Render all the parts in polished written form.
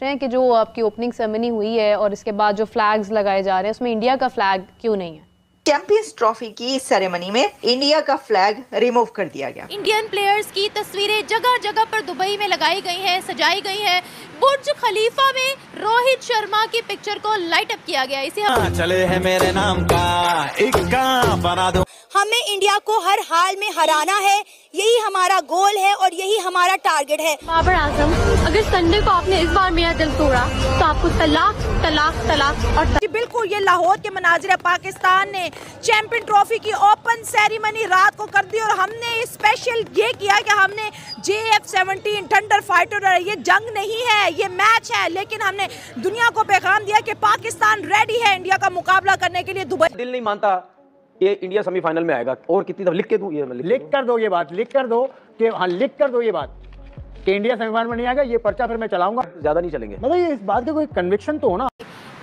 पूछ रहे हैं कि जो आपकी ओपनिंग सेरेमनी हुई है और इसके बाद जो फ्लैग्स लगाए जा रहे हैं उसमें इंडिया का फ्लैग क्यों नहीं है? चैंपियंस ट्रॉफी की सेरेमनी में इंडिया का फ्लैग रिमूव कर दिया गया। इंडियन प्लेयर्स की तस्वीरें जगह जगह पर दुबई में लगाई गई हैं, सजाई गई हैं। बुर्ज खलीफा में रोहित शर्मा की पिक्चर को लाइट अप किया गया। इसे चले है मेरे नाम का इक्का बना दो। हमें इंडिया को हर हाल में हराना है, यही हमारा गोल है और यही हमारा टारगेट है। बाबर आजम, अगर संडे को आपने इस बार मेरा दिल तोड़ा तो आपको तलाक तलाक तलाक और बिल्कुल ये लाहौर के मनाजिर है। पाकिस्तान ने चैंपियन ट्रॉफी की ओपन सेरेमनी रात को कर दी और हमने स्पेशल ये किया कि हमने JF-17 थंडर फाइटर, ये जंग नहीं है, ये मैच है, लेकिन हमने दुनिया को पैगाम दिया कि पाकिस्तान रेडी है इंडिया का मुकाबला करने के लिए। दुबई दिल नहीं मानता ये इंडिया सेमीफाइनल में आएगा। और कितनी दफा लिख के दूं, ये लिख कर दो, ये बात लिख कर दो कि हाँ लिख कर दो ये बात कि इंडिया सेमीफाइनल में नहीं आएगा। ये पर्चा फिर मैं चलाऊंगा, ज्यादा नहीं चलेंगे। मतलब ये इस बात का कोई कन्विक्शन तो हो ना।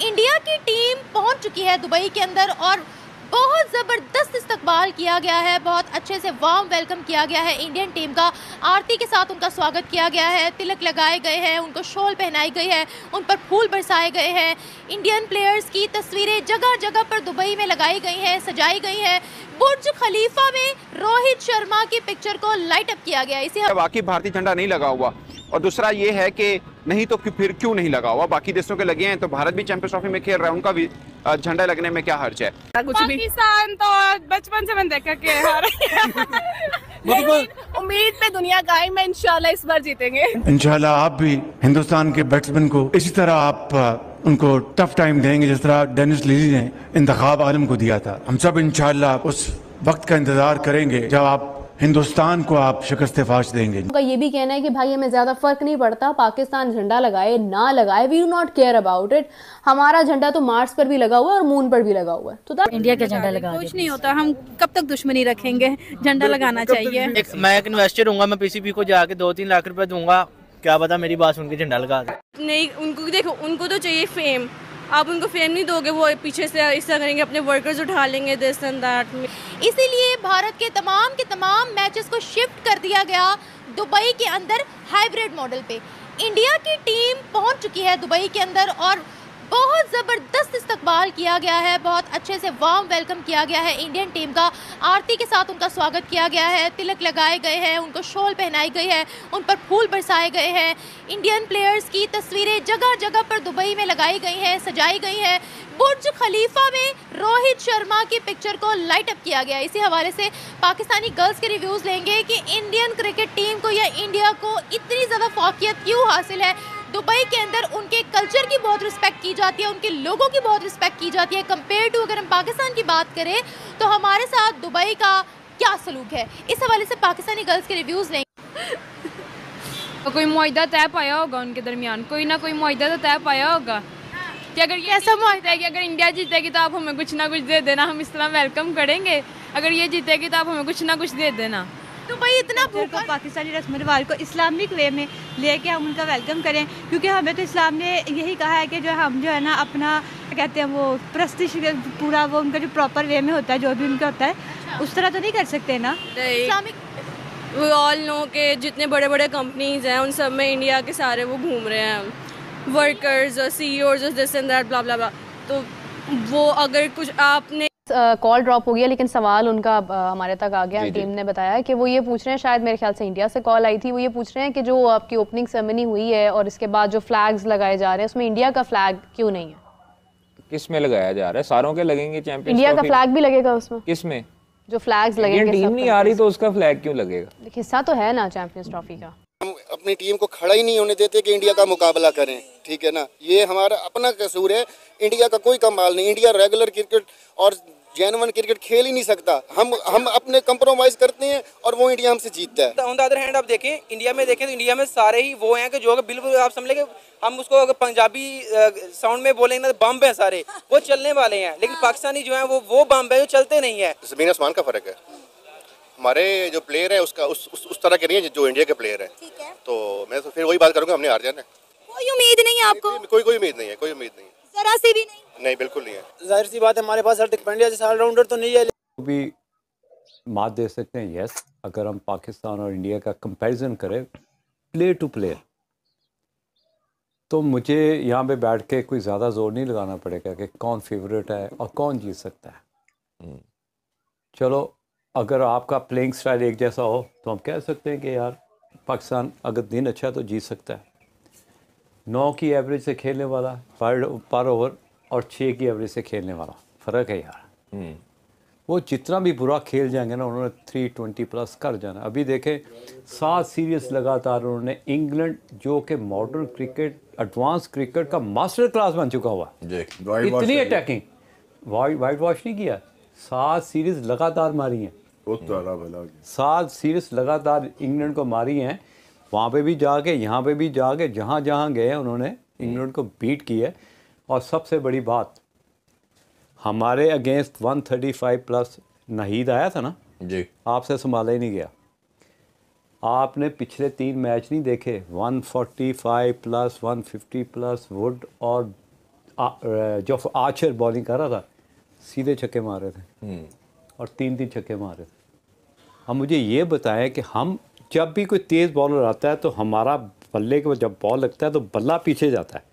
इंडिया की टीम पहुंच चुकी है दुबई के अंदर और बहुत ज़बरदस्त इस्तकबाल किया गया है, बहुत अच्छे से वार्म वेलकम किया गया है इंडियन टीम का। आरती के साथ उनका स्वागत किया गया है, तिलक लगाए गए हैं, उनको शॉल पहनाई गई है, उन पर फूल बरसाए गए हैं। इंडियन प्लेयर्स की तस्वीरें जगह जगह पर दुबई में लगाई गई हैं, सजाई गई हैं। बुर्ज खलीफा में रोहित शर्मा की पिक्चर को लाइट अप किया गया। इसे वाकई भारतीय झंडा नहीं लगा हुआ, और दूसरा ये है कि नहीं तो फिर क्यों नहीं लगा हुआ? बाकी देशों के लगे हैं तो भारत भी चैंपियंस ट्रॉफी में खेल रहा है, उनका भी झंडा लगने में क्या हर्ज है? पाकिस्तान तो बचपन से मैंने देखा कि हार उम्मीद पे दुनिया का है, मैं इंशाल्लाह इस बार जीतेंगे। इंशाल्लाह आप भी हिंदुस्तान के बैट्समैन को इसी तरह आप उनको टफ टाइम देंगे जिस तरह डेनिस लीजी ने इंतखाब आलम को दिया था। हम सब इंशाल्लाह उस वक्त का इंतजार करेंगे जब आप हिंदुस्तान को आप शिकस्त फाश देंगे। उनका ये भी कहना है कि भाई हमें ज्यादा फर्क नहीं पड़ता, पाकिस्तान झंडा लगाए ना लगाए, we do not care about it. हमारा झंडा तो मार्स पर भी लगा हुआ है और मून पर भी लगा हुआ है, तो इंडिया का झंडा लगा कुछ नहीं होता। हम कब तक दुश्मनी रखेंगे? झंडा लगाना चाहिए। मैं एक इन्वेस्टर हूँ, मैं PCB को जाके 2-3 लाख रुपए दूंगा, क्या पता मेरी बात सुन के झंडा लगा दे। नहीं, उनको देखो, उनको तो चाहिए फेम। आप उनको फेम नहीं दोगे, वो पीछे से ऐसा करेंगे, अपने वर्कर्स उठा लेंगे दिस एंड दैट। इसीलिए भारत के तमाम मैचेस को शिफ्ट कर दिया गया दुबई के अंदर हाइब्रिड मॉडल पे। इंडिया की टीम पहुंच चुकी है दुबई के अंदर और बहुत ज़बरदस्त इस्तकबाल किया गया है, बहुत अच्छे से वार्म वेलकम किया गया है इंडियन टीम का। आरती के साथ उनका स्वागत किया गया है, तिलक लगाए गए हैं, उनको शॉल पहनाई गई है, उन पर फूल बरसाए गए हैं। इंडियन प्लेयर्स की तस्वीरें जगह जगह पर दुबई में लगाई गई हैं, सजाई गई हैं। बुर्ज खलीफा में रोहित शर्मा की पिक्चर को लाइट अप किया गया। इसी हवाले से पाकिस्तानी गर्ल्स के रिव्यूज़ लेंगे कि इंडियन क्रिकेट टीम को या इंडिया को इतनी ज़्यादा फौकियत क्यों हासिल है। दुबई के अंदर उनके कल्चर की बहुत रिस्पेक्ट की जाती है, उनके लोगों की बहुत रिस्पेक्ट की जाती है। कंपेयर टू अगर हम पाकिस्तान की बात करें तो हमारे साथ दुबई का क्या सलूक है, इस हवाले से पाकिस्तानी गर्ल्स के रिव्यूज़ लेंगे। तो कोई मुआहदा तय पाया होगा उनके दरमियान, कोई ना कोई मुआहदा तो तय पाया होगा कि अगर ये ऐसा मुआहदा है कि अगर इंडिया जीतेगी तो आप हमें कुछ ना कुछ दे देना, हम इस तरह वेलकम करेंगे। अगर ये जीतेगी तो आप हमें कुछ ना कुछ दे देना। तो भाई इतना भूखा पाकिस्तानी रस्म रिवाज को इस्लामिक वे में लेके हम उनका वेलकम करें, क्योंकि हमें तो इस्लाम ने यही कहा है कि जो हम जो है ना अपना कहते हैं वो प्रस्तिश पूरा वो उनका जो प्रॉपर वे में होता है, जो भी उनका होता है उस तरह तो नहीं कर सकते ना। इस्लामिक वी ऑल नो के जितने बड़े बड़े कंपनीज हैं उन सब में इंडिया के सारे वो घूम रहे हैं, वर्कर्स और CEOs this and that blah blah blah. तो वो अगर कुछ आपने कॉल ड्रॉप हो गया, लेकिन सवाल उनका हमारे तक आ गया। टीम ने बताया कि वो ये पूछ रहे हैं, शायद मेरे ख्याल से इंडिया से कॉल आई थी, वो ये पूछ रहे हैं कि जो आपकी ओपनिंग सेरेमनी हुई है और इसके बाद जो फ्लैग्स लगाए जा रहे हैं उसमें इंडिया का फ्लैग क्यों नहीं है? किस में लगाया जा रहा है? सारों के लगेंगे, चैंपियंस इंडिया का फ्लैग भी लगेगा उसमें। किस में? जो फ्लैग्स लगेंगे। टीम नहीं आ रही तो उसका फ्लैग क्यों लगेगा? हिस्सा तो है ना चैंपियंस ट्रॉफी का। हम अपनी टीम को खड़ा ही नहीं होने देते कि इंडिया का मुकाबला करें, ठीक है ना। ये हमारा अपना कसूर है, इंडिया का कोई कमाल नहीं। इंडिया रेगुलर क्रिकेट और जेन्युइन क्रिकेट खेल ही नहीं सकता। हम अपने कंप्रोमाइज करते हैं और वो इंडिया हमसे जीतता है। ऑन द अदर हैंड आप देखें, इंडिया में देखें तो इंडिया में सारे ही वो हैं कि जो बिल्कुल आप समझ लें, हम उसको अगर पंजाबी साउंड में बोलेंगे ना, बम्ब है सारे, वो चलने वाले हैं। लेकिन पाकिस्तानी जो है वो बम्ब है जो चलते नहीं है। जमीन आसमान का फर्क है। हमारे जो प्लेयर है उसका उस तरह के नहीं है जो इंडिया के प्लेयर है। तो मैं तो फिर वही बात करूंगा, हमने हार जाना है। कोई उम्मीद नहीं है आपको? कोई उम्मीद नहीं है, कोई उम्मीद नहीं है, जरा सी भी नहीं बिल्कुल नहीं है। जाहिर सी बात है, हमारे पास हार्दिक पांड्या जैसा ऑलराउंडर तो नहीं है। भी मात दे सकते हैं यस, अगर हम पाकिस्तान और इंडिया का कंपैरिजन करें प्लेयर टू प्लेयर। तो मुझे यहाँ पे बैठ के कोई ज़्यादा जोर नहीं लगाना पड़ेगा कि कौन फेवरेट है और कौन जीत सकता है। चलो अगर आपका प्लेइंग स्टाइल एक जैसा हो तो हम कह सकते हैं कि यार पाकिस्तान अगर दिन अच्छा है तो जीत सकता है। 9 की एवरेज से खेलने वाला पर ओवर और 6 की एवरेज से खेलने वाला, फ़र्क है यार। वो जितना भी बुरा खेल जाएंगे ना, उन्होंने 320 प्लस कर जाना। अभी देखें 7 सीरीज़ लगातार उन्होंने, इंग्लैंड जो कि मॉडर्न क्रिकेट, एडवांस क्रिकेट का मास्टर क्लास बन चुका हुआ, इतनी अटैकिंग, वाइट वॉश नहीं किया। 7 सीरीज़ लगातार मारी हैं, 7 सीरीज़ लगातार इंग्लैंड को मारी हैं। वहाँ पे भी जाके, यहाँ पे भी जाके, जहाँ जहाँ गए उन्होंने इंग्लैंड को बीट किया। और सबसे बड़ी बात, हमारे अगेंस्ट 135 प्लस नाहिद आया था ना जी, आपसे संभाला ही नहीं गया। आपने पिछले 3 मैच नहीं देखे, 145 प्लस 150 प्लस वुड और जो आर्चर बॉलिंग कर रहा था, सीधे छक्के मार रहे थे और 3-3 छक्के मार रहे थे। अब मुझे ये बताएं कि हम जब भी कोई तेज़ बॉलर आता है तो हमारा बल्ले के जब बॉल लगता है तो बल्ला पीछे जाता है।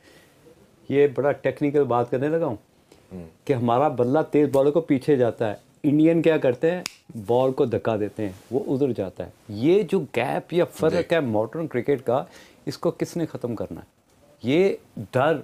ये बड़ा टेक्निकल बात करने लगा हूँ कि हमारा बल्ला तेज़ बॉलर को पीछे जाता है। इंडियन क्या करते हैं, बॉल को धक्का देते हैं, वो उधर जाता है। ये जो गैप या फ़र्क है मॉडर्न क्रिकेट का, इसको किसने ख़त्म करना है? ये डर